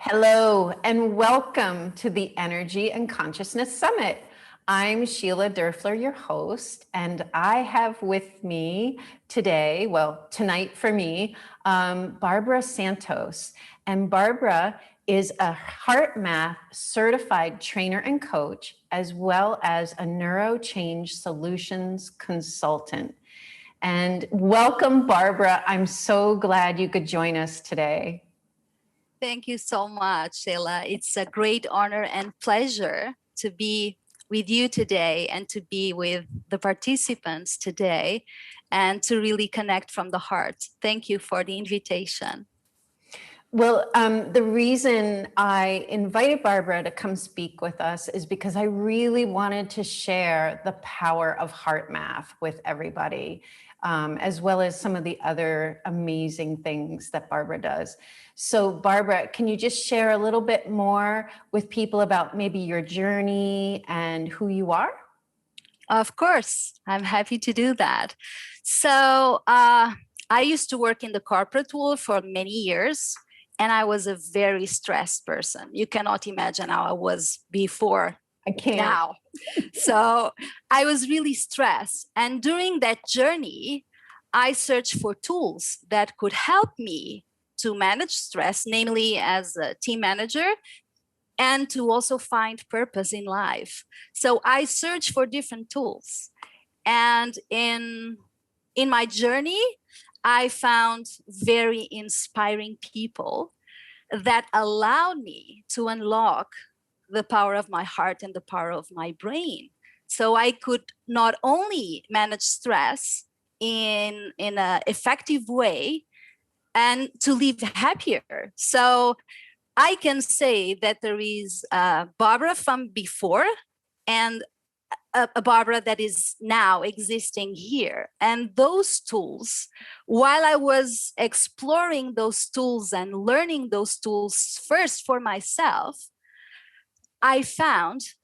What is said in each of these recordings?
Hello, and welcome to the Energy and Consciousness Summit. I'm Sheila Derfler, your host, and I have with me today, tonight for me, Barbara Santos. And Barbara is a HeartMath Certified Trainer and Coach, as well as a NeuroChangeSolutions Consultant. And welcome, Barbara. I'm so glad you could join us today. Thank you so much, Sheila. It's a great honor and pleasure to be with you today and to be with the participants today and to really connect from the heart. Thank you for the invitation. Well, the reason I invited Barbara to come speak with us is because I really wanted to share the power of HeartMath with everybody, as well as some of the other amazing things that Barbara does. So Barbara, can you just share a little bit more with people about maybe your journey and who you are? Of course, I'm happy to do that. So I used to work in the corporate world for many years, and I was a very stressed person. You cannot imagine how I was before. I can't. Now. So I was really stressed. And during that journey, I searched for tools that could help me to manage stress, namely as a team manager, and to also find purpose in life. So I searched for different tools. And in my journey, I found very inspiring people that allowed me to unlock the power of my heart and the power of my brain. So I could not only manage stress in an effective way and to live happier. So I can say that there is a Barbara from before and a Barbara that is now existing here. And those tools, while I was exploring those tools and learning those tools first for myself, I found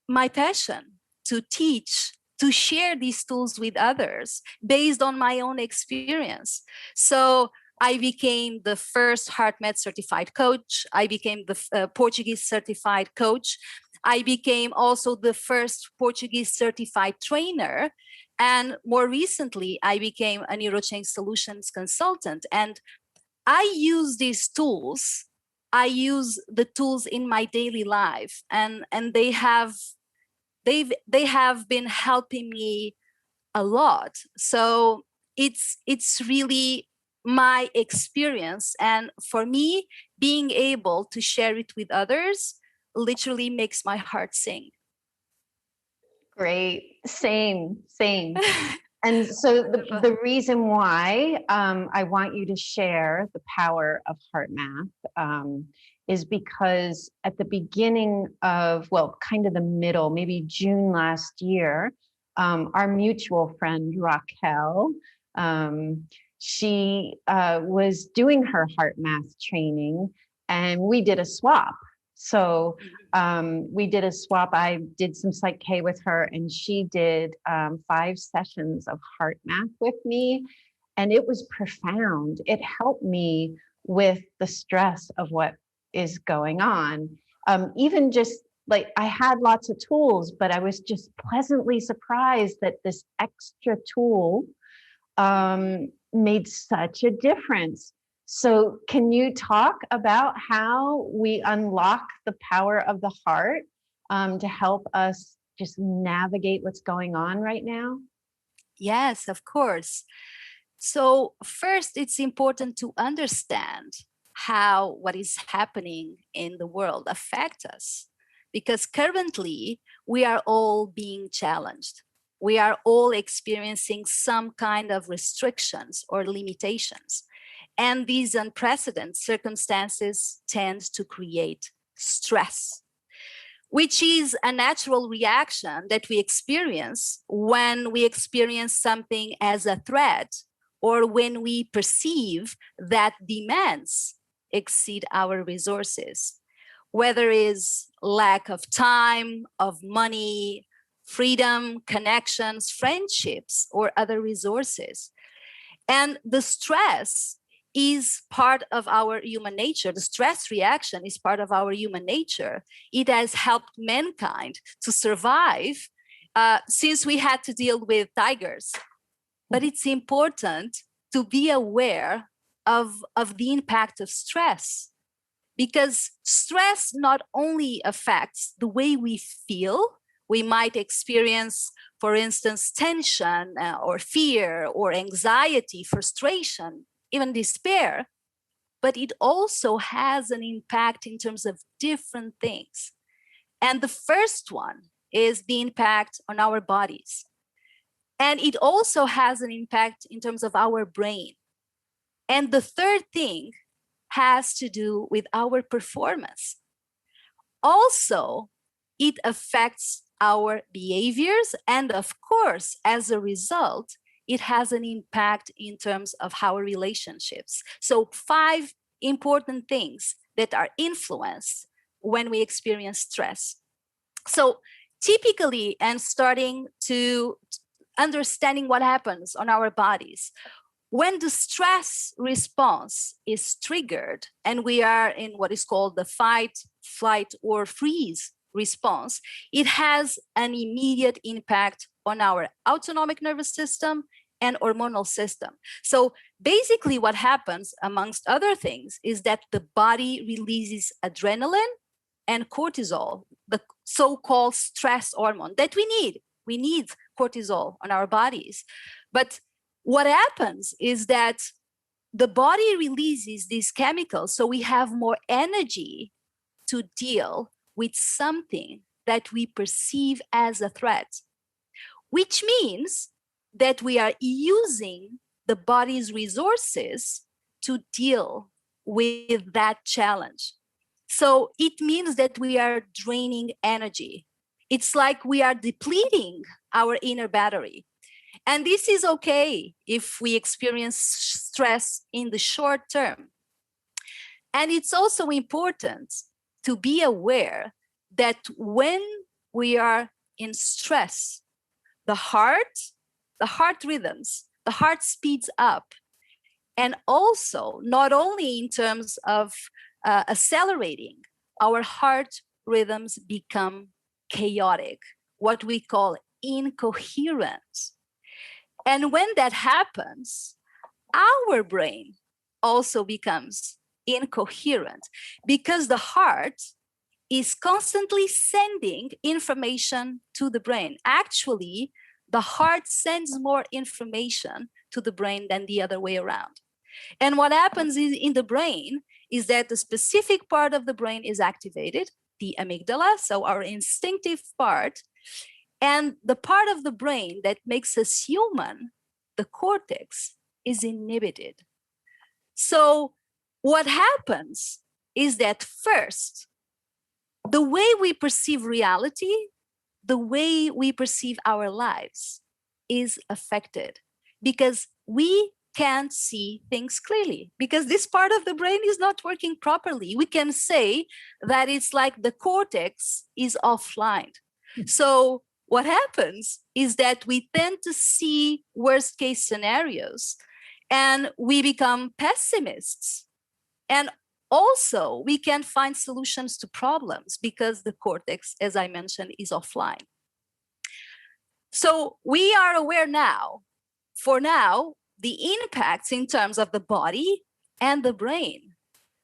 my passion to teach, to share these tools with others based on my own experience. So I became the first HeartMath certified coach. I became the Portuguese certified coach. I became also the first Portuguese certified trainer. And more recently, I became a NeuroChangeSolutions Consultant. And I use these tools. I use the tools in my daily life, and they have been helping me a lot. So it's really my experience, and for me, being able to share it with others literally makes my heart sing. Great. Same. And so the reason why I want you to share the power of HeartMath is because at the beginning of, kind of the middle, maybe June last year, our mutual friend Raquel, she was doing her HeartMath training, and we did a swap. So we did a swap. I did some Psych K with her, and she did 5 sessions of HeartMath with me. And it was profound. It helped me with the stress of what is going on. Even just like I had lots of tools, but I was just pleasantly surprised that this extra tool made such a difference. So can you talk about how we unlock the power of the heart to help us just navigate what's going on right now? Yes, of course. So first, it's important to understand how what is happening in the world affects us. Because currently, we are all being challenged. We are all experiencing some kind of restrictions or limitations. And these unprecedented circumstances tend to create stress, which is a natural reaction that we experience when we experience something as a threat or when we perceive that demands exceed our resources, whether it's lack of time, of money, freedom, connections, friendships, or other resources. And the stress is part of our human nature. The stress reaction is part of our human nature. It has helped mankind to survive since we had to deal with tigers. But it's important to be aware of the impact of stress, because stress not only affects the way we feel. We might experience, for instance, tension or fear or anxiety, frustration, even despair, but it also has an impact in terms of different things. And the first one is the impact on our bodies. And it also has an impact in terms of our brain. And the third thing has to do with our performance. Also, it affects our behaviors. And of course, as a result, it has an impact in terms of our relationships. So 5 important things that are influenced when we experience stress. So typically, and starting to understanding what happens on our bodies, when the stress response is triggered and we are in what is called the fight, flight, or freeze response, it has an immediate impact on our autonomic nervous system and hormonal system. So basically what happens, amongst other things, is that the body releases adrenaline and cortisol, the so-called stress hormone that we need. We need cortisol on our bodies. But what happens is that the body releases these chemicals, so we have more energy to deal with something that we perceive as a threat, which means that we are using the body's resources to deal with that challenge. So it means that we are draining energy. It's like we are depleting our inner battery. And this is okay if we experience stress in the short term. And it's also important to be aware that when we are in stress, the heart rhythms, the heart speeds up. And also, not only in terms of accelerating, our heart rhythms become chaotic, what we call incoherent. And when that happens, our brain also becomes incoherent because the heart is constantly sending information to the brain. Actually, the heart sends more information to the brain than the other way around. And what happens in the brain is that the specific part of the brain is activated, the amygdala, so our instinctive part, and the part of the brain that makes us human, the cortex, is inhibited. So what happens is that first, the way we perceive reality, the way we perceive our lives is affected because we can't see things clearly because this part of the brain is not working properly. We can say that it's like the cortex is offline. So what happens is that we tend to see worst case scenarios and we become pessimists. And also we can't find solutions to problems because the cortex, as I mentioned, is offline. So we are aware now, for now, the impacts in terms of the body and the brain.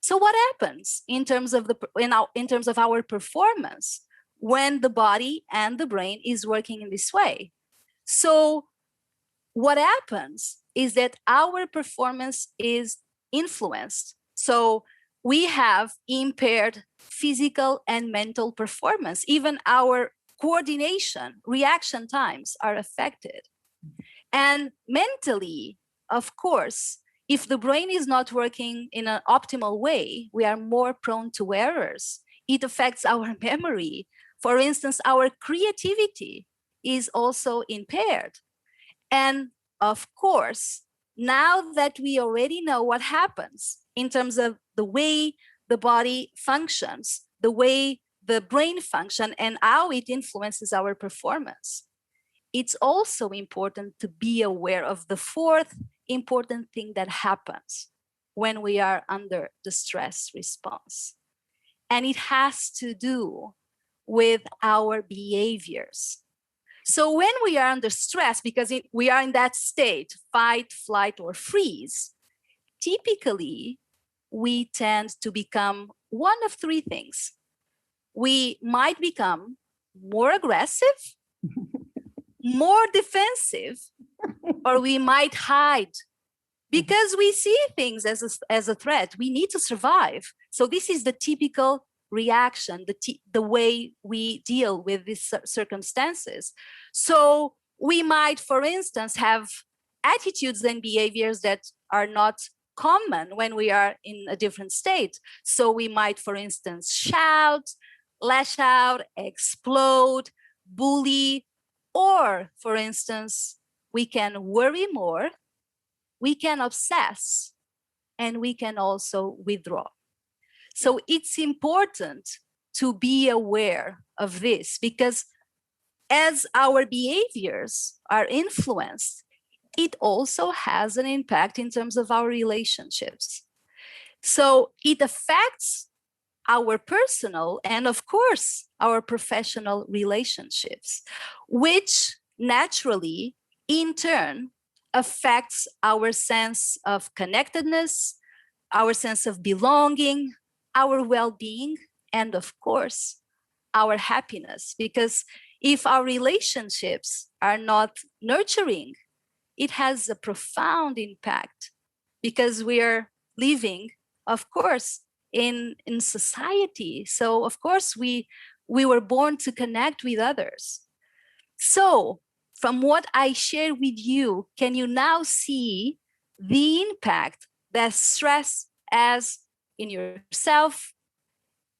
So what happens in terms of our performance when the body and the brain is working in this way? So what happens is that our performance is influenced. So we have impaired physical and mental performance. Even our coordination, reaction times are affected. And mentally, of course, if the brain is not working in an optimal way, we are more prone to errors. It affects our memory. For instance, our creativity is also impaired. And of course, now that we already know what happens in terms of the way the body functions, the way the brain functions, and how it influences our performance, it's also important to be aware of the fourth important thing that happens. when we are under the stress response. And it has to do with our behaviors. So when we are under stress, because we are in that state, fight, flight, or freeze, typically we tend to become one of three things. We might become more aggressive, more defensive, or we might hide because we see things as a threat. We need to survive. So this is the typical reaction, the way we deal with these circumstances. So we might, for instance, have attitudes and behaviors that are not common when we are in a different state. So we might, for instance, shout, lash out, explode, bully, or, for instance, we can worry more, we can obsess, and we can also withdraw. So it's important to be aware of this, because as our behaviors are influenced, it also has an impact in terms of our relationships. So it affects our personal and, of course, our professional relationships, which naturally, in turn, affects our sense of connectedness, our sense of belonging, our well-being, and of course, our happiness. Because if our relationships are not nurturing, it has a profound impact, because we are living, of course, in society. So of course, we were born to connect with others. So from what I shared with you, can you now see the impact that stress has in yourself,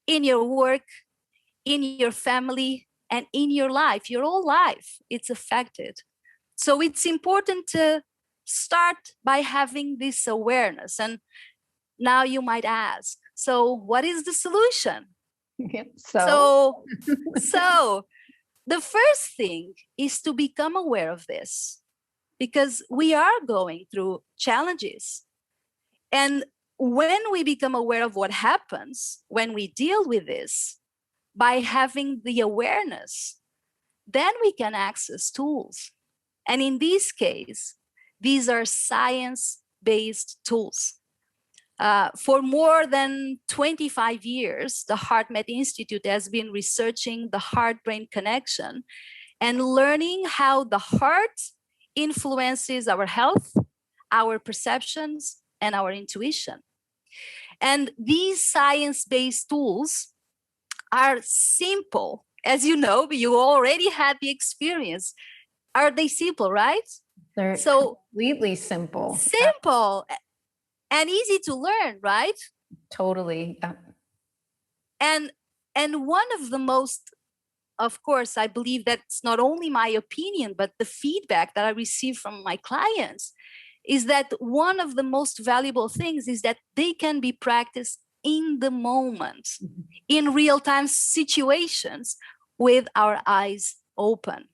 in your work, in your family, and in your life, your whole life? It's affected. So it's important to start by having this awareness. And now you might ask, so what is the solution? So the first thing is to become aware of this, because we are going through challenges. And when we become aware of what happens when we deal with this, by having the awareness, then we can access tools. And in this case, these are science-based tools. For more than 25 years, the HeartMath Institute has been researching the heart-brain connection and learning how the heart influences our health, our perceptions, and our intuition. And these science-based tools are simple. As you know, you already had the experience. Are they simple, right? They're completely simple. Simple and easy to learn, right? Totally. Yeah. And one of the most, of course, I believe that's not only my opinion, but the feedback that I receive from my clients is that one of the most valuable things is that they can be practiced in the moment, in real-time situations with our eyes open.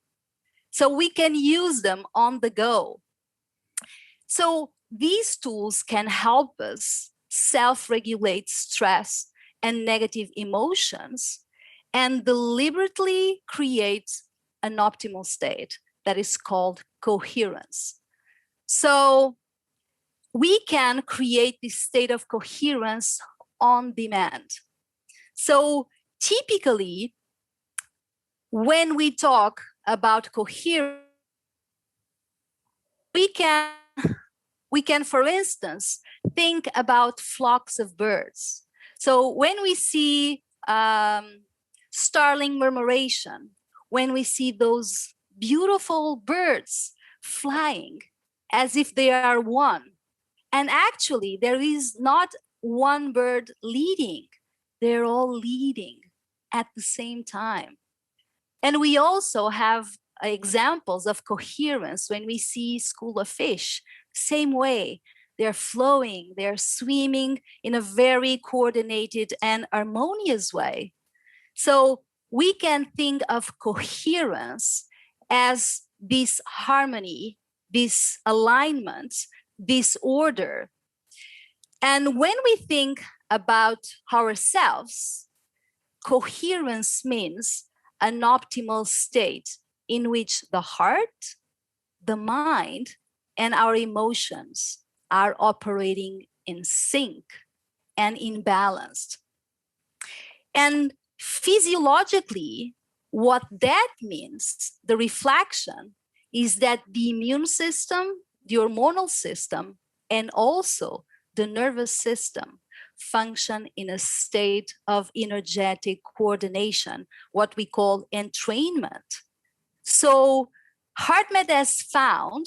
So we can use them on the go. So these tools can help us self-regulate stress and negative emotions and deliberately create an optimal state that is called coherence. So we can create this state of coherence on demand. So typically, when we talk about coherence, we can, for instance, think about flocks of birds. So when we see starling murmuration, when we see those beautiful birds flying as if they are one, and actually there is not one bird leading, they're all leading at the same time. And we also have examples of coherence when we see school of fish. Same way, they're flowing, they're swimming in a very coordinated and harmonious way. So we can think of coherence as this harmony, this alignment, this order. And when we think about ourselves, coherence means an optimal state in which the heart, the mind, and our emotions are operating in sync and in balance. And physiologically, what that means, the reflection, is that the immune system, the hormonal system, and also the nervous system function in a state of energetic coordination, what we call entrainment. So HeartMath has found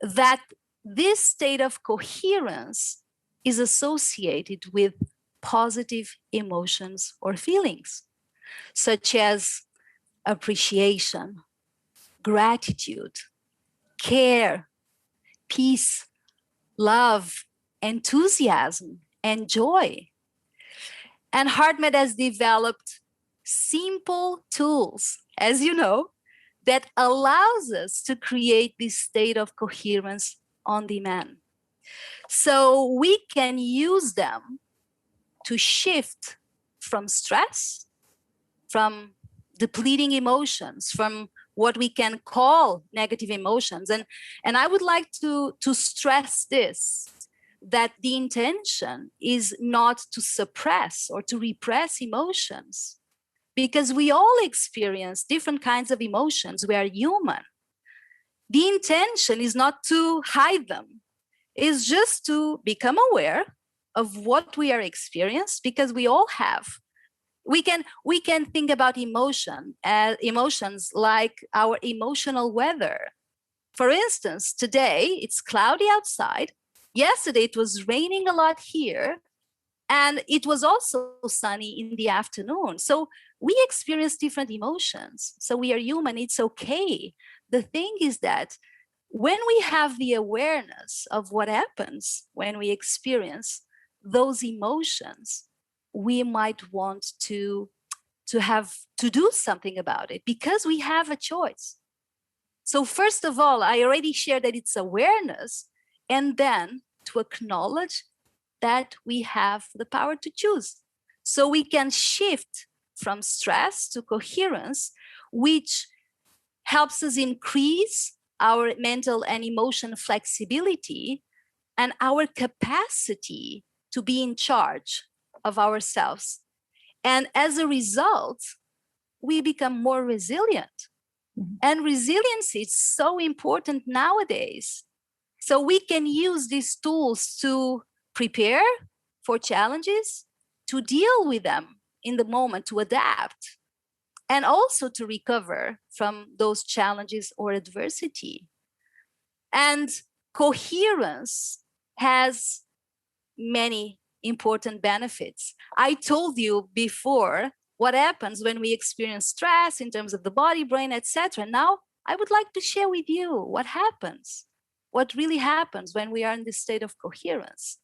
that this state of coherence is associated with positive emotions or feelings, such as appreciation, gratitude, care, peace, love, enthusiasm, and joy. And HeartMath has developed simple tools, as you know, that allows us to create this state of coherence on demand. So we can use them to shift from stress, from depleting emotions, from what we can call negative emotions. And I would like to stress this, that the intention is not to suppress or to repress emotions, because we all experience different kinds of emotions. We are human. The intention is not to hide them, it's just to become aware of what we are experiencing, because we all have. We can think about emotions like our emotional weather. For instance, today it's cloudy outside. Yesterday it was raining a lot here, and it was also sunny in the afternoon. So we experience different emotions. So we are human, it's okay. The thing is that when we have the awareness of what happens when we experience those emotions, we might want to do something about it, because we have a choice. So first of all, I already shared that it's awareness, and then to acknowledge that we have the power to choose. So we can shift from stress to coherence, which helps us increase our mental and emotional flexibility and our capacity to be in charge of ourselves. And as a result, we become more resilient. Mm-hmm. And resilience is so important nowadays. So we can use these tools to prepare for challenges, to deal with them in the moment, to adapt, and also to recover from those challenges or adversity. And coherence has many important benefits. I told you before what happens when we experience stress in terms of the body, brain, etc. Now, I would like to share with you what happens, what really happens when we are in this state of coherence.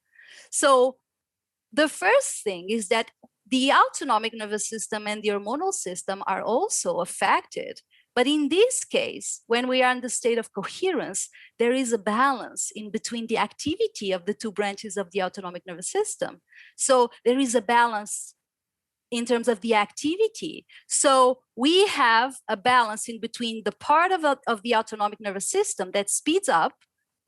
So the first thing is that the autonomic nervous system and the hormonal system are also affected. But in this case, when we are in the state of coherence, there is a balance in between the activity of the two branches of the autonomic nervous system. So there is a balance in terms of the activity. So we have a balance in between the part of the autonomic nervous system that speeds up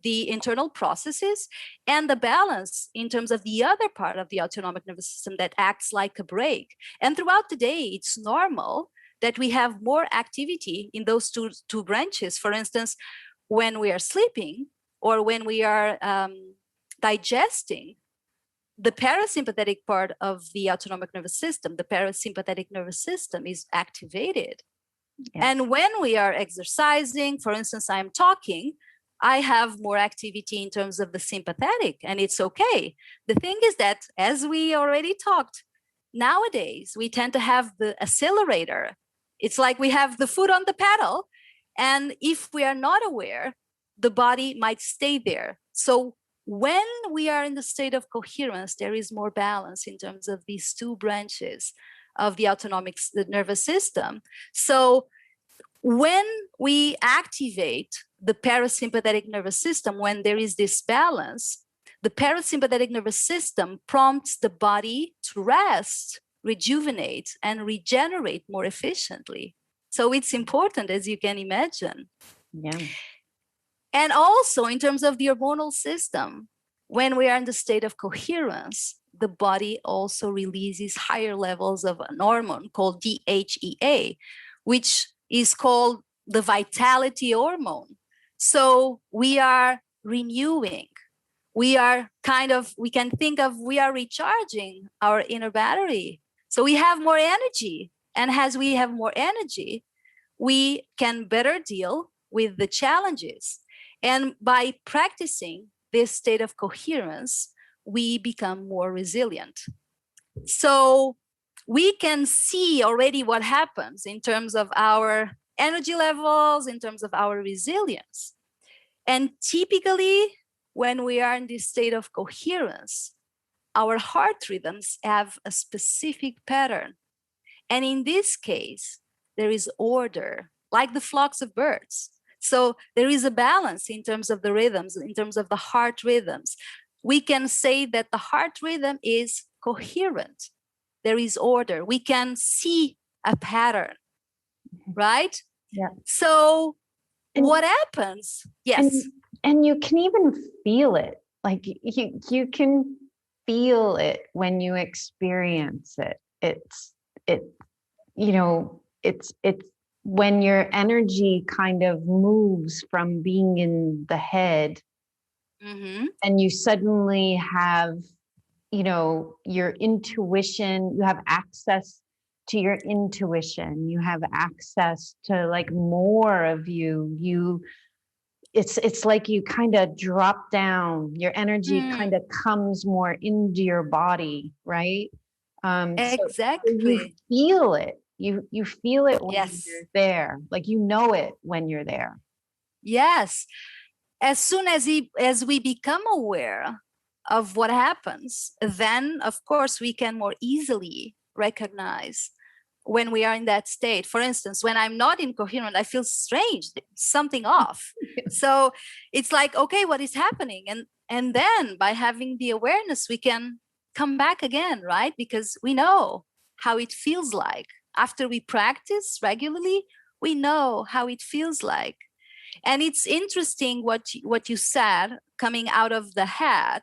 the internal processes, and the balance in terms of the other part of the autonomic nervous system that acts like a brake. And throughout the day, it's normal that we have more activity in those two branches. For instance, when we are sleeping or when we are digesting, the parasympathetic part of the autonomic nervous system, the parasympathetic nervous system is activated. Yes. And when we are exercising, for instance, I'm talking, I have more activity in terms of the sympathetic, and it's okay. The thing is that, as we already talked, nowadays we tend to have the accelerator. It's like we have the foot on the pedal, and if we are not aware, the body might stay there. So when we are in the state of coherence, there is more balance in terms of these two branches of the autonomic nervous system. So when we activate the parasympathetic nervous system, when there is this balance, the parasympathetic nervous system prompts the body to rest, rejuvenate, and regenerate more efficiently. So it's important, as you can imagine. Yeah. And also in terms of the hormonal system, when we are in the state of coherence, the body also releases higher levels of an hormone called DHEA, which is called the vitality hormone. So we are renewing. We can think of, we are recharging our inner battery. So we have more energy. And as we have more energy, we can better deal with the challenges. And by practicing this state of coherence, we become more resilient. So we can see already what happens in terms of our energy levels, in terms of our resilience. And typically, when we are in this state of coherence, our heart rhythms have a specific pattern. And in this case, there is order, like the flocks of birds. So there is a balance in terms of the rhythms, in terms of the heart rhythms. We can say that the heart rhythm is coherent. There is order. We can see a pattern, right? Yeah. So what happens? Yes. And you can even feel it. Like you can feel it when you experience it. It's when your energy kind of moves from being in the head, and you suddenly have, your intuition, you have access to your intuition, you have access to like more of it's like you kind of drop down, your energy kind of comes more into your body, right? Exactly. So you feel it. You feel it when you're there. Like it when you're there. Yes. As soon as we become aware of what happens, then of course we can more easily recognize when we are in that state. For instance, when I'm not incoherent, I feel strange, something off. So it's like, okay, what is happening? And then by having the awareness, we can come back again, right? Because we know how it feels like. After we practice regularly, we know how it feels like. And it's interesting what you said, coming out of the head.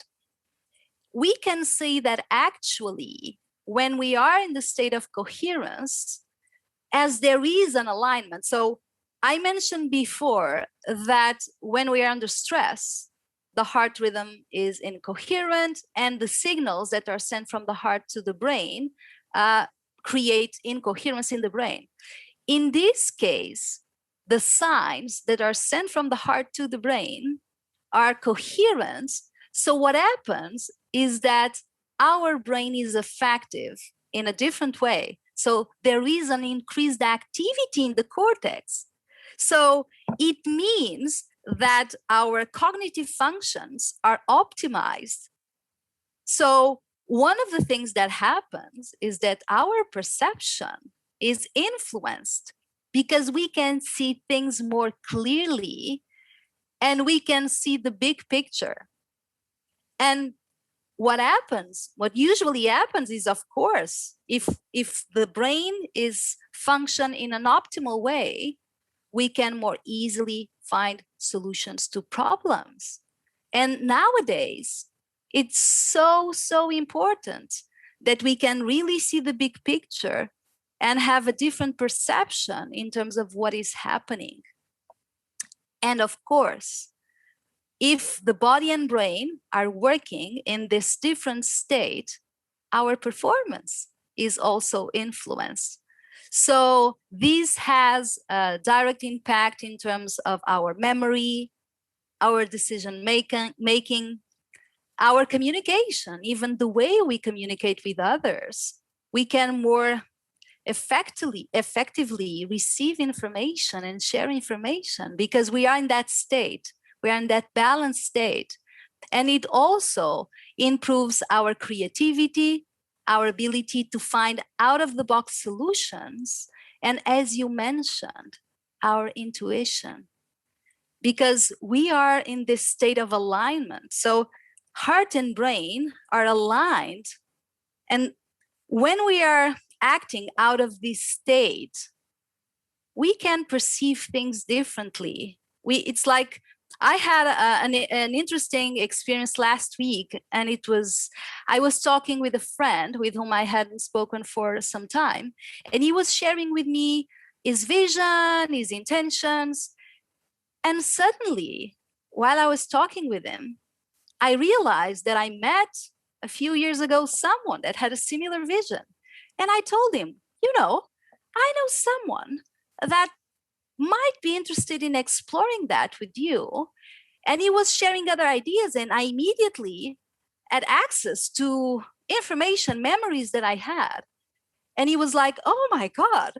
We can say that actually, when we are in the state of coherence, as there is an alignment. So I mentioned before that when we are under stress, the heart rhythm is incoherent, and the signals that are sent from the heart to the brain create incoherence in the brain. In this case, the signs that are sent from the heart to the brain are coherent. So what happens is that our brain is effective in a different way. So there is an increased activity in the cortex. So it means that our cognitive functions are optimized. So one of the things that happens is that our perception is influenced because we can see things more clearly and we can see the big picture. And what usually happens is, of course, if the brain is function in an optimal way, we can more easily find solutions to problems. And nowadays, it's so important that we can really see the big picture and have a different perception in terms of what is happening. And of course, if the body and brain are working in this different state, our performance is also influenced. So this has a direct impact in terms of our memory, our decision making, our communication, even the way we communicate with others. We can more effectively receive information and share information because we are in that state. We are in that balanced state. And it also improves our creativity, our ability to find out-of-the-box solutions, and as you mentioned, our intuition. Because we are in this state of alignment. So heart and brain are aligned. And when we are acting out of this state, we can perceive things differently. It's like I had an interesting experience last week, and I was talking with a friend with whom I hadn't spoken for some time, and he was sharing with me his vision, his intentions. And suddenly, while I was talking with him, I realized that I met a few years ago someone that had a similar vision. And I told him, I know someone that might be interested in exploring that with you. And he was sharing other ideas, and I immediately had access to information, memories that I had. And he was like, oh my God,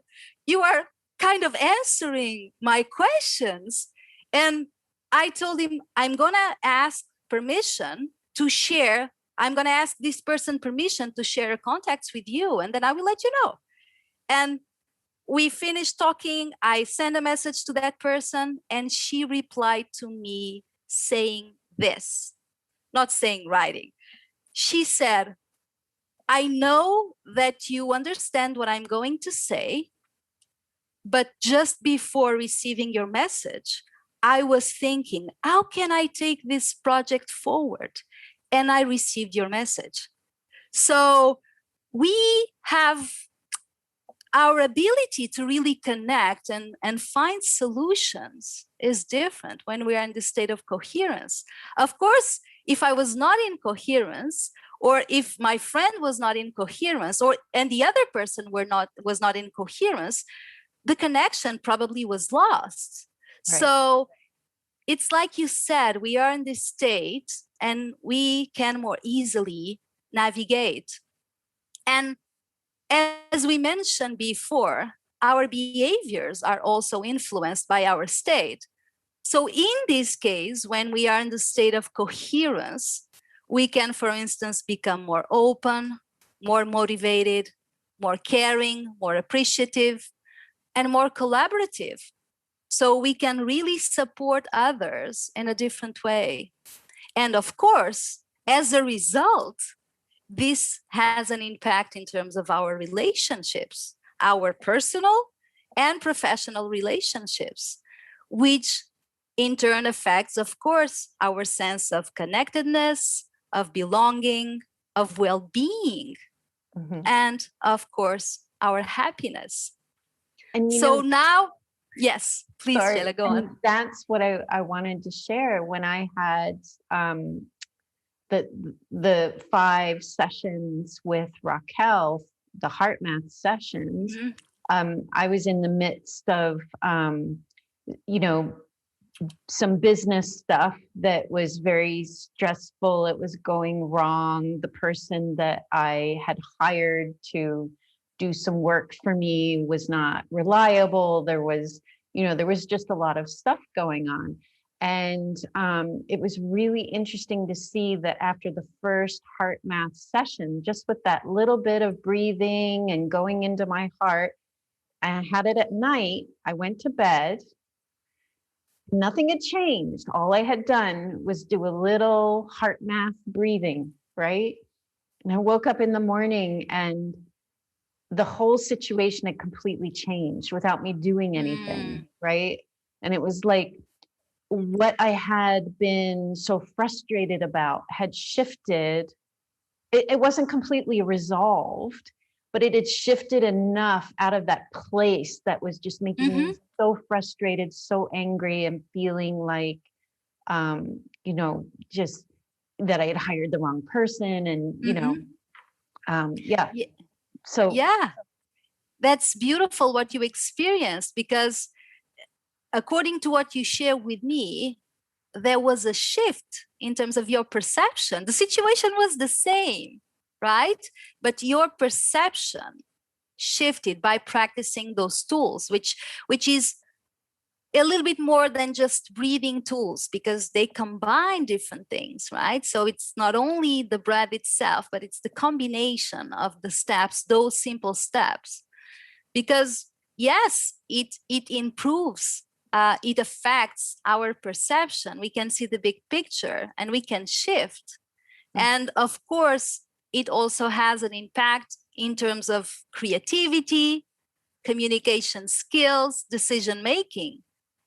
you are kind of answering my questions. And I told him, I'm going to ask permission to share. I'm going to ask this person permission to share contacts with you, and then I will let you know. And we finished talking. I sent a message to that person, and she replied to me saying this, not saying writing. She said, I know that you understand what I'm going to say, but just before receiving your message, I was thinking, how can I take this project forward? And I received your message. So we have our ability to really connect and find solutions is different when we are in the state of coherence. Of course, if I was not in coherence, or if my friend was not in coherence, and the other person was not in coherence, the connection probably was lost. Right. So it's like you said, we are in this state and we can more easily navigate. And as we mentioned before, our behaviors are also influenced by our state. So in this case, when we are in the state of coherence, we can, for instance, become more open, more motivated, more caring, more appreciative, and more collaborative. So we can really support others in a different way. And of course, as a result, this has an impact in terms of our relationships, our personal and professional relationships, which in turn affects, of course, our sense of connectedness, of belonging, of well-being, and of course, our happiness. And so now, yes, please, Sheila, go on. That's what I wanted to share when I had the 5 sessions with Raquel, the HeartMath sessions. I was in the midst of, some business stuff that was very stressful. It was going wrong. The person that I had hired to do some work for me was not reliable. There was just a lot of stuff going on. And it was really interesting to see that after the first HeartMath session, just with that little bit of breathing and going into my heart, I had it at night. I went to bed. Nothing had changed. All I had done was do a little HeartMath breathing, right? And I woke up in the morning and the whole situation had completely changed without me doing anything, right? And it was like what I had been so frustrated about had shifted. It wasn't completely resolved, but it had shifted enough out of that place that was just making me so frustrated, so angry, and feeling like, just that I had hired the wrong person, and So yeah, that's beautiful what you experienced, because according to what you share with me, there was a shift in terms of your perception. The situation was the same, right? But your perception shifted by practicing those tools, which is a little bit more than just breathing tools, because they combine different things, right? So it's not only the breath itself, but it's the combination of the steps, those simple steps. Because yes, it improves, it affects our perception. We can see the big picture and we can shift. And of course, it also has an impact in terms of creativity, communication skills, decision making,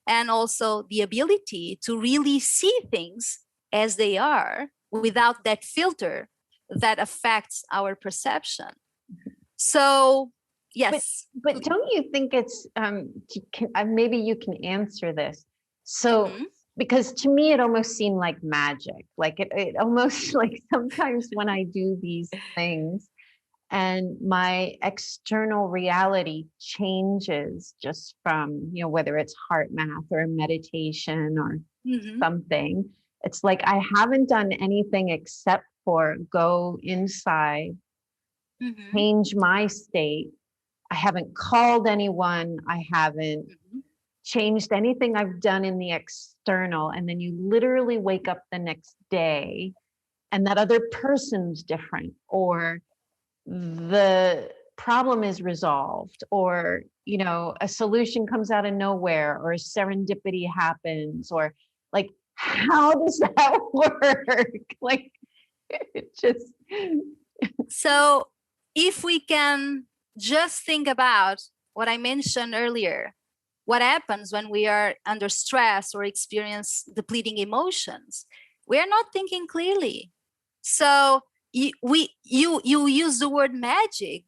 and also the ability to really see things as they are without that filter that affects our perception. So, yes. But don't you think it's, maybe you can answer this. So, because to me, it almost seemed like magic. Like it almost like sometimes when I do these things and my external reality changes just from, whether it's HeartMath or meditation or something, it's like I haven't done anything except for go inside, change my state. I haven't called anyone. I haven't changed anything I've done in the external. And then you literally wake up the next day and that other person's different, or the problem is resolved, or, a solution comes out of nowhere, or a serendipity happens, or like, how does that work? Like, it just. So if we can just think about what I mentioned earlier, what happens when we are under stress or experience depleting emotions? We are not thinking clearly. So you use the word magic,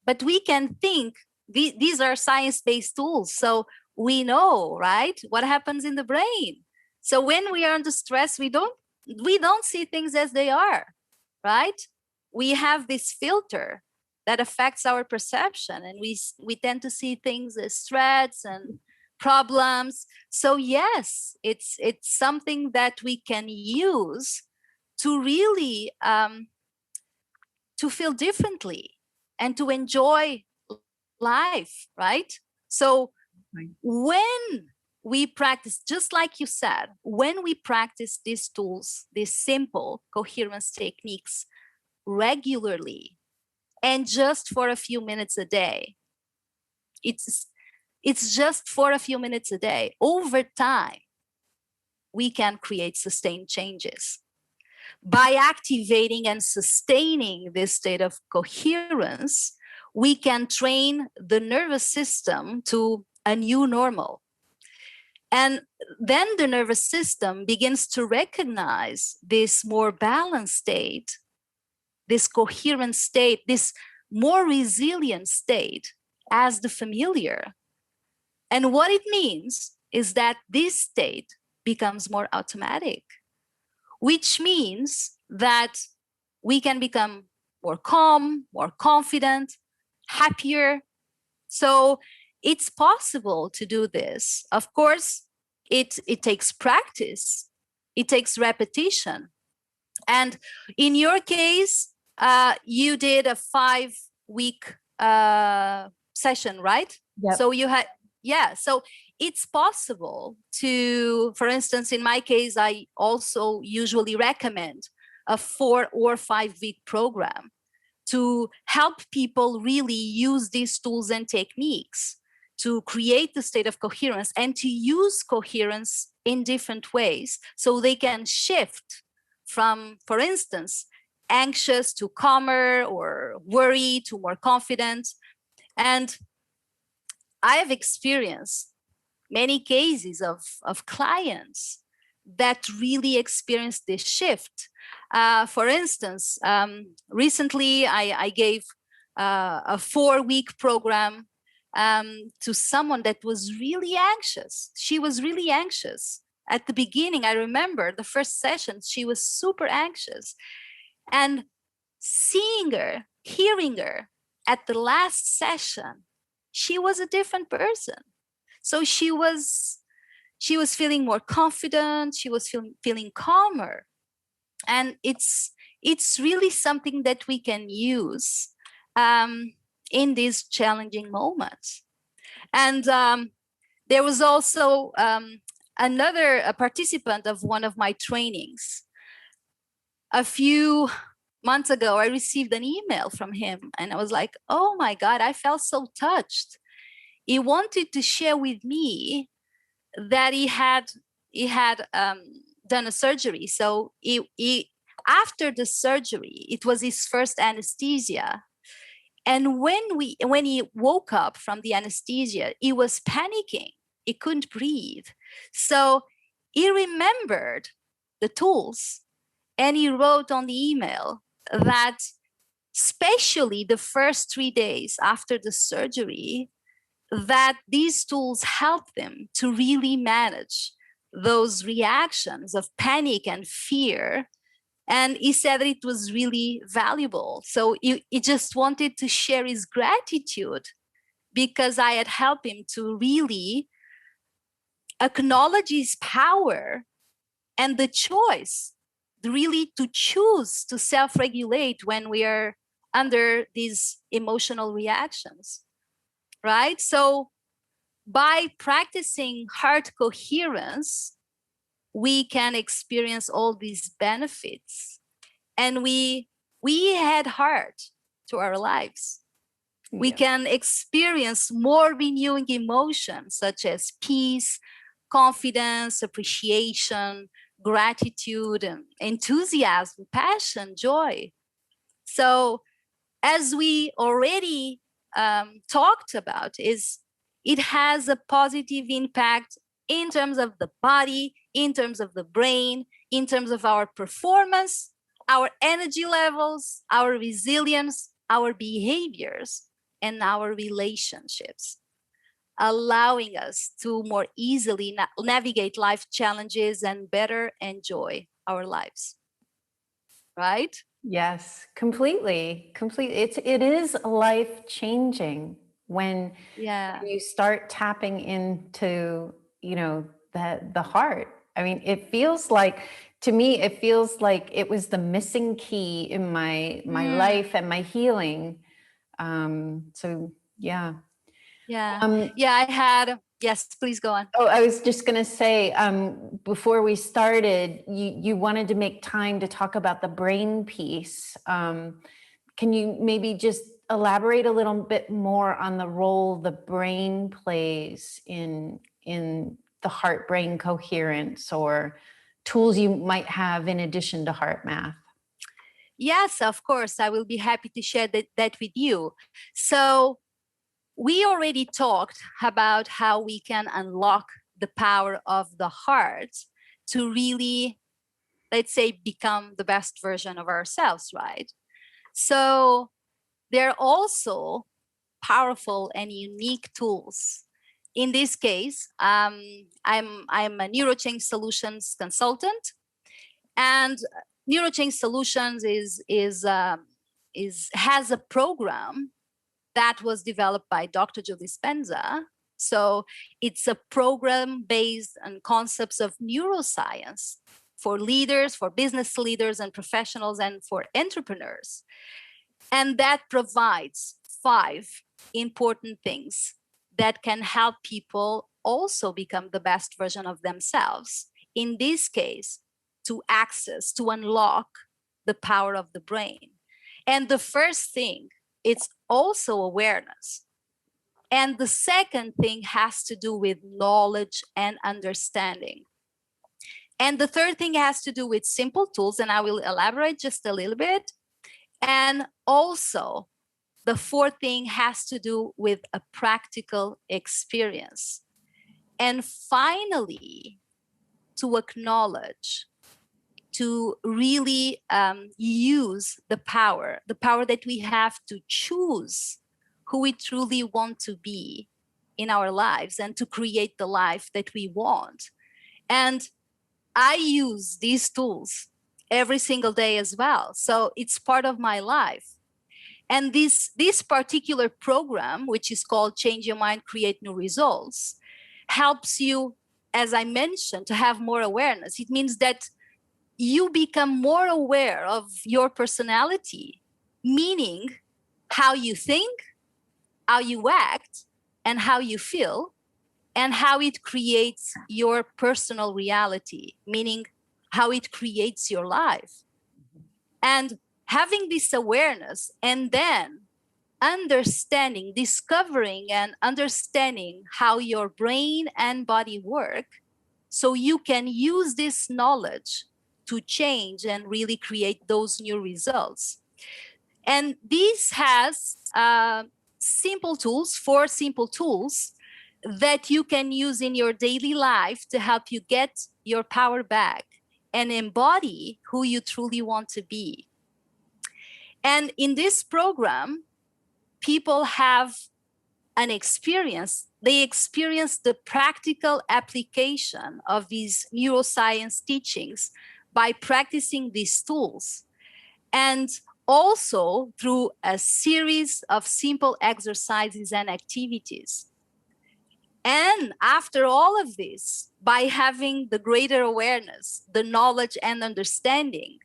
but we can think these are science-based tools. So we know, right, what happens in the brain. So when we are under stress, we don't see things as they are, right? We have this filter that affects our perception, and we tend to see things as threats and problems. So yes, it's something that we can use to really to feel differently and to enjoy life, right? So when we practice, just like you said, when we practice these tools, these simple coherence techniques regularly, and just for a few minutes a day, it's just for a few minutes a day, over time, we can create sustained changes. By activating and sustaining this state of coherence, we can train the nervous system to a new normal. And then the nervous system begins to recognize this more balanced state, this coherent state, this more resilient state as the familiar. And what it means is that this state becomes more automatic, which means that we can become more calm, more confident, happier. So it's possible to do this. Of course, it takes practice. It takes repetition. And in your case, you did a 5-week session, right? Yep. So you had, so it's possible to, for instance, in my case, I also usually recommend a 4 or 5 week program to help people really use these tools and techniques to create the state of coherence and to use coherence in different ways so they can shift from, for instance, anxious to calmer, or worry to more confident. And I have experienced many cases of clients that really experienced this shift. For instance, recently I gave a 4-week program to someone that was really anxious. She was really anxious. At the beginning, I remember the first session, she was super anxious. And seeing her, hearing her at the last session, she was a different person. So she was feeling more confident. She was feeling calmer. And it's really something that we can use in these challenging moments. And there was also another participant of one of my trainings. A few months ago, I received an email from him, and I was like, oh my God, I felt so touched. He wanted to share with me that he had done a surgery. So after the surgery, it was his first anesthesia. And when he woke up from the anesthesia, he was panicking. He couldn't breathe. So he remembered the tools, and he wrote on the email that especially the first 3 days after the surgery, that these tools helped them to really manage those reactions of panic and fear. And he said that it was really valuable. So he just wanted to share his gratitude because I had helped him to really acknowledge his power and the choice, really to choose to self-regulate when we are under these emotional reactions, right? So by practicing heart coherence, we can experience all these benefits, and we add heart to our lives. Yeah. We can experience more renewing emotions such as peace, confidence, appreciation, gratitude, and enthusiasm, passion, joy. So as we already talked about, it has a positive impact in terms of the body, in terms of the brain, in terms of our performance, our energy levels, our resilience, our behaviors, and our relationships, allowing us to more easily navigate life challenges and better enjoy our lives. Right? Yes, completely. It is life changing when you start tapping into, the heart. I mean, to me, it feels like it was the missing key in my life and my healing. So yeah. Yes, please go on. Oh, I was just going to say, before we started, you wanted to make time to talk about the brain piece. Can you maybe just elaborate a little bit more on the role the brain plays in the heart-brain coherence, or tools you might have in addition to HeartMath? Yes, of course. I will be happy to share that with you. So we already talked about how we can unlock the power of the heart to really, let's say, become the best version of ourselves, right? So there are also powerful and unique tools. In this case, I'm a NeuroChangeSolutions Consultant, and NeuroChangeSolutions has a program that was developed by Dr. Joe Dispenza. So it's a program based on concepts of neuroscience for leaders, for business leaders and professionals, and for entrepreneurs. And that provides 5 important things that can help people also become the best version of themselves. In this case, to unlock the power of the brain. And the first thing, it's also awareness. And the second thing has to do with knowledge and understanding. And the third thing has to do with simple tools, and I will elaborate just a little bit. And also, the fourth thing has to do with a practical experience. And finally, to acknowledge, to really use the power that we have to choose who we truly want to be in our lives and to create the life that we want. And I use these tools every single day as well. So it's part of my life. And this particular program, which is called Change Your Mind, Create New Results, helps you, as I mentioned, to have more awareness. It means that you become more aware of your personality, meaning how you think, how you act, and how you feel, and how it creates your personal reality, meaning how it creates your life. And having this awareness and then discovering and understanding how your brain and body work, so you can use this knowledge to change and really create those new results. And this has simple tools, 4 simple tools that you can use in your daily life to help you get your power back and embody who you truly want to be. And in this program, people have an experience. They experience the practical application of these neuroscience teachings by practicing these tools. And also through a series of simple exercises and activities. And after all of this, by having the greater awareness, the knowledge and understanding,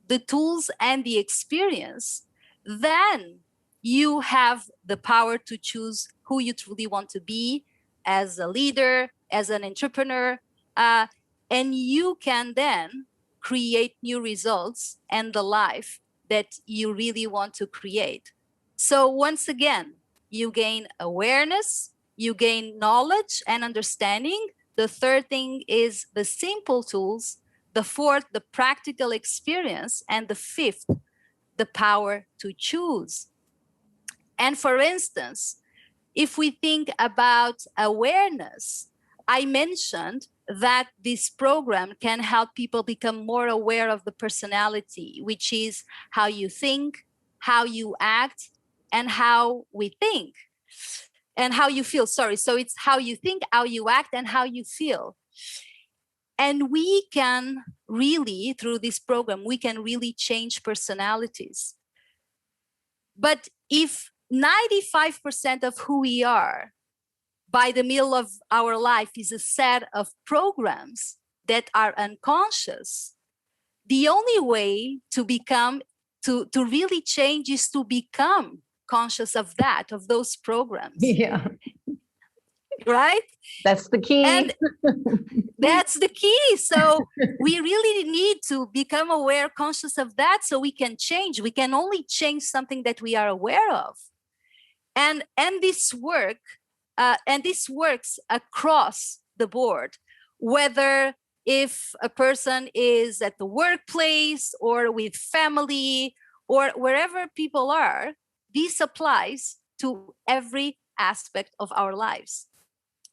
the tools and the experience, then you have the power to choose who you truly want to be as a leader, as an entrepreneur, and you can then create new results and the life that you really want to create. So once again, you gain awareness, you gain knowledge and understanding. The third thing is the simple tools. The fourth, the practical experience. And the fifth, the power to choose. And for instance, if we think about awareness, I mentioned that this program can help people become more aware of the personality, which is how you think, how you act, and how we think, and how you feel. Sorry. So it's how you think, how you act, and how you feel. And we can really, through this program, we can really change personalities. But if 95% of who we are by the middle of our life is a set of programs that are unconscious, the only way to become, to really change is to become conscious of that, of those programs. Yeah. Right? That's the key. And that's the key. So we really need to become aware, conscious of that so we can change. We can only change something that we are aware of. And this work, and this works across the board, whether if a person is at the workplace or with family or wherever people are, this applies to every aspect of our lives.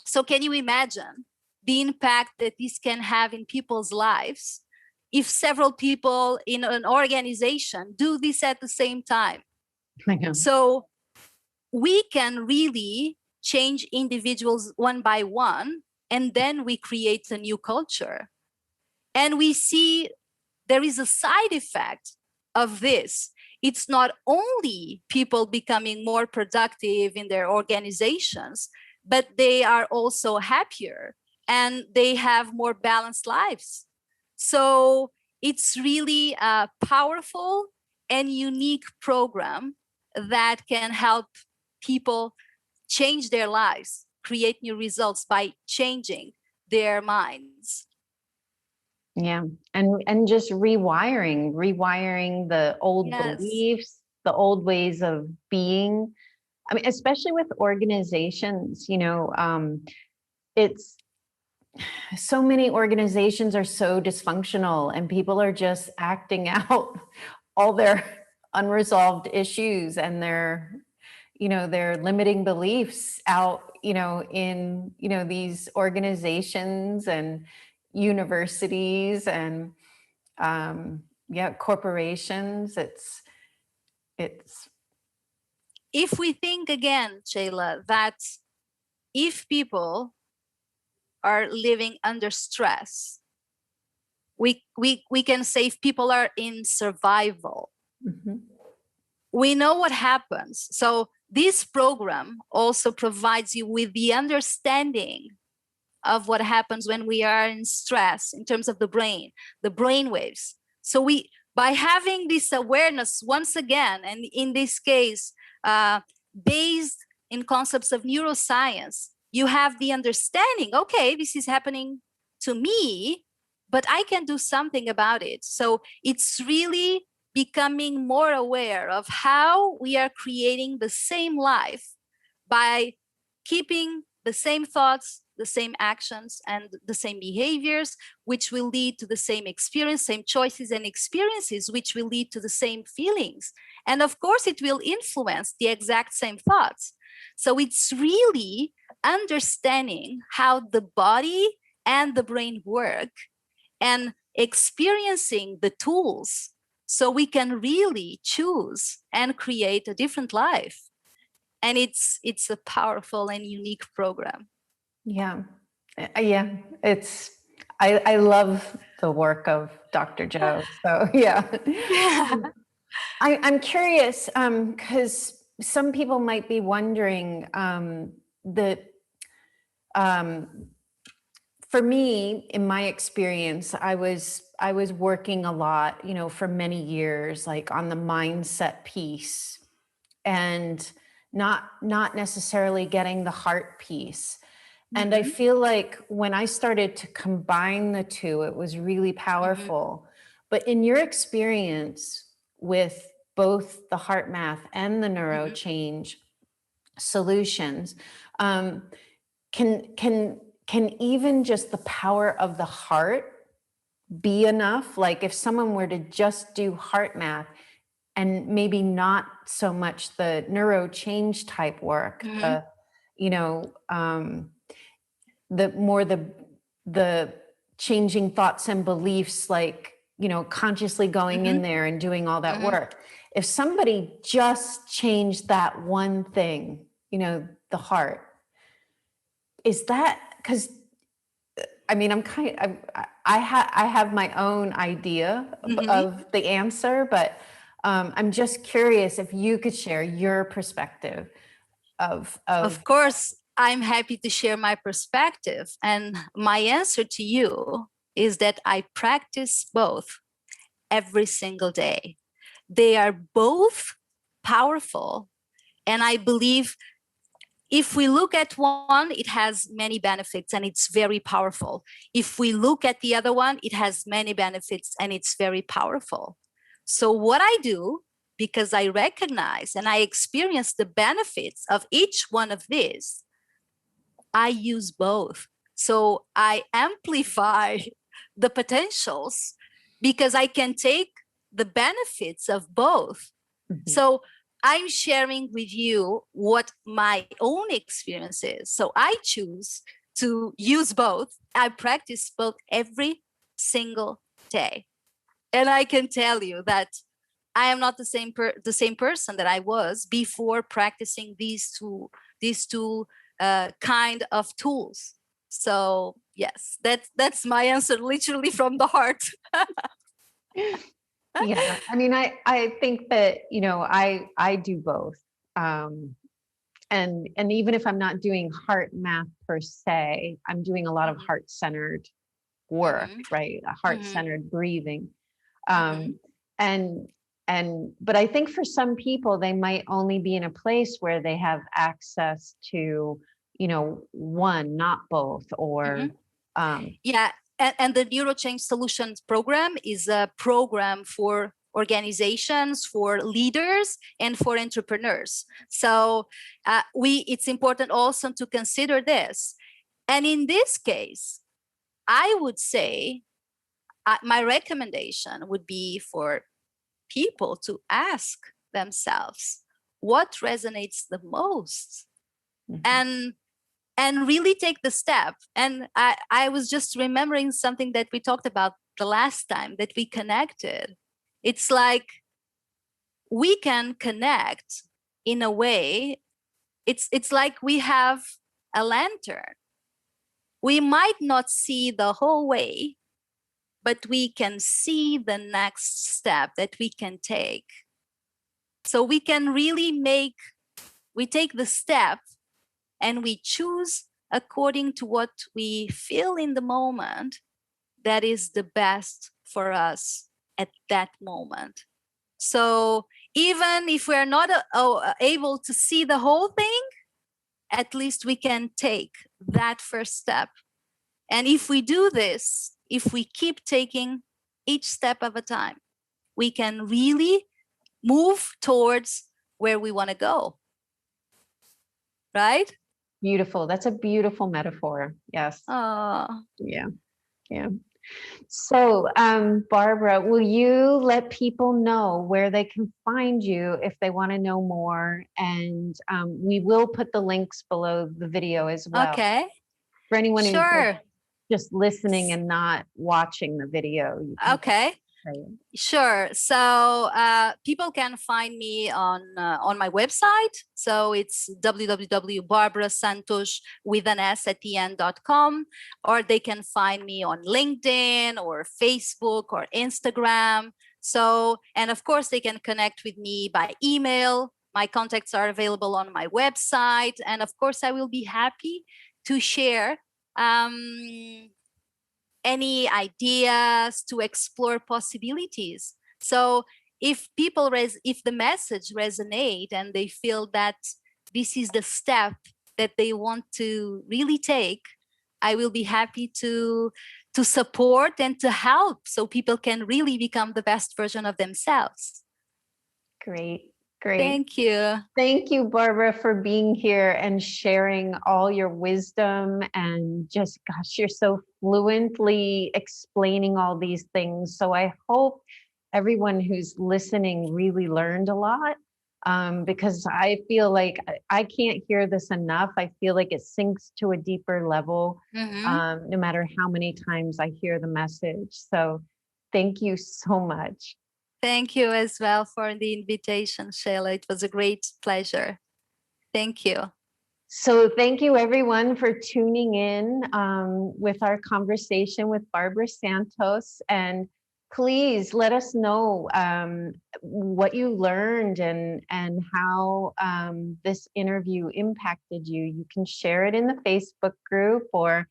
So can you imagine the impact that this can have in people's lives if several people in an organization do this at the same time? So we can really change individuals one by one, and then we create a new culture. And we see there is a side effect of this. It's not only people becoming more productive in their organizations, but they are also happier and they have more balanced lives. So it's really a powerful and unique program that can help people change their lives, create new results by changing their minds. Yeah. And just rewiring the old beliefs, the old ways of being. I mean, especially with organizations, it's so many organizations are so dysfunctional and people are just acting out all their unresolved issues and their limiting beliefs out, in, these organizations and universities and, corporations. It's. If we think again, Shayla, that if people are living under stress, we can say if people are in survival, we know what happens. So this program also provides you with the understanding of what happens when we are in stress in terms of the brain waves. So by having this awareness once again, and in this case, based in concepts of neuroscience, you have the understanding, okay, this is happening to me, but I can do something about it. So it's really becoming more aware of how we are creating the same life by keeping the same thoughts, the same actions and the same behaviors, which will lead to the same experience, same choices and experiences, which will lead to the same feelings. And of course, it will influence the exact same thoughts. So it's really understanding how the body and the brain work and experiencing the tools so we can really choose and create a different life. And it's a powerful and unique program. Yeah. Yeah. I love the work of Dr. Joe. So yeah. I'm curious, because some people might be wondering that for me, in my experience, I was working a lot, for many years, like on the mindset piece, and not necessarily getting the heart piece. And I feel like when I started to combine the two, it was really powerful. But in your experience with both the HeartMath and the NeuroChange solutions, can even just the power of the heart be enough? Like if someone were to just do HeartMath and maybe not so much the NeuroChange type work, the changing thoughts and beliefs, like, consciously going in there and doing all that work. If somebody just changed that one thing, the heart, is that, because I mean, I have my own idea of the answer, but I'm just curious if you could share your perspective Of course, I'm happy to share my perspective. And my answer to you is that I practice both every single day. They are both powerful. And I believe if we look at one, it has many benefits and it's very powerful. If we look at the other one, it has many benefits and it's very powerful. So what I do, because I recognize and I experience the benefits of each one of these, I use both. So I amplify the potentials because I can take the benefits of both. So I'm sharing with you what my own experience is. So I choose to use both. I practice both every single day. And I can tell you that I am not the same person that I was before practicing these two kind of tools. So yes, that's my answer, literally from the heart. Yeah, I mean, I think that, I do both. And even if I'm not doing HeartMath per se, I'm doing a lot of heart-centered work, right? A heart-centered breathing. But I think for some people, they might only be in a place where they have access to, one, not both, or yeah. And the NeuroChangeSolutions program is a program for organizations, for leaders, and for entrepreneurs. So it's important also to consider this. And in this case, I would say my recommendation would be for people to ask themselves what resonates the most, and really take the step. And I was just remembering something that we talked about the last time that we connected. It's like we can connect in a way. It's like we have a lantern. We might not see the whole way, but we can see the next step that we can take. So we can really we take the step and we choose according to what we feel in the moment that is the best for us at that moment. So even if we're not able to see the whole thing, at least we can take that first step. And if we do this, if we keep taking each step of a time, we can really move towards where we want to go. Right? Beautiful. That's a beautiful metaphor. Yes. Oh, Yeah. Yeah. So, Barbara, will you let people know where they can find you if they want to know more? And we will put the links below the video as well. okay. For anyone who's Sure. just listening and not watching the video. You can Okay. say it. Sure. So people can find me on my website. So it's www.barbarasantos with an S at the end.com, or they can find me on LinkedIn or Facebook or Instagram. So, and of course, they can connect with me by email. My contacts are available on my website. And of course, I will be happy to share any ideas, to explore possibilities. So if if the message resonate and they feel that this is the step that they want to really take, I will be happy to support and to help so people can really become the best version of themselves. Great. Great. Thank you. Thank you, Barbara, for being here and sharing all your wisdom, and just, gosh, you're so fluently explaining all these things. So I hope everyone who's listening really learned a lot, because I feel like I can't hear this enough. I feel like it sinks to a deeper level, no matter how many times I hear the message. So thank you so much. Thank you as well for the invitation, Sheila. It was a great pleasure. Thank you. So thank you everyone for tuning in with our conversation with Barbara Santos. And please let us know what you learned and how this interview impacted you. You can share it in the Facebook group, or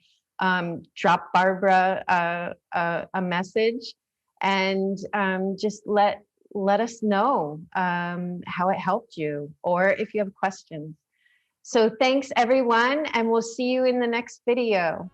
drop Barbara a message, and just let us know how it helped you, or if you have questions. So thanks everyone, and we'll see you in the next video.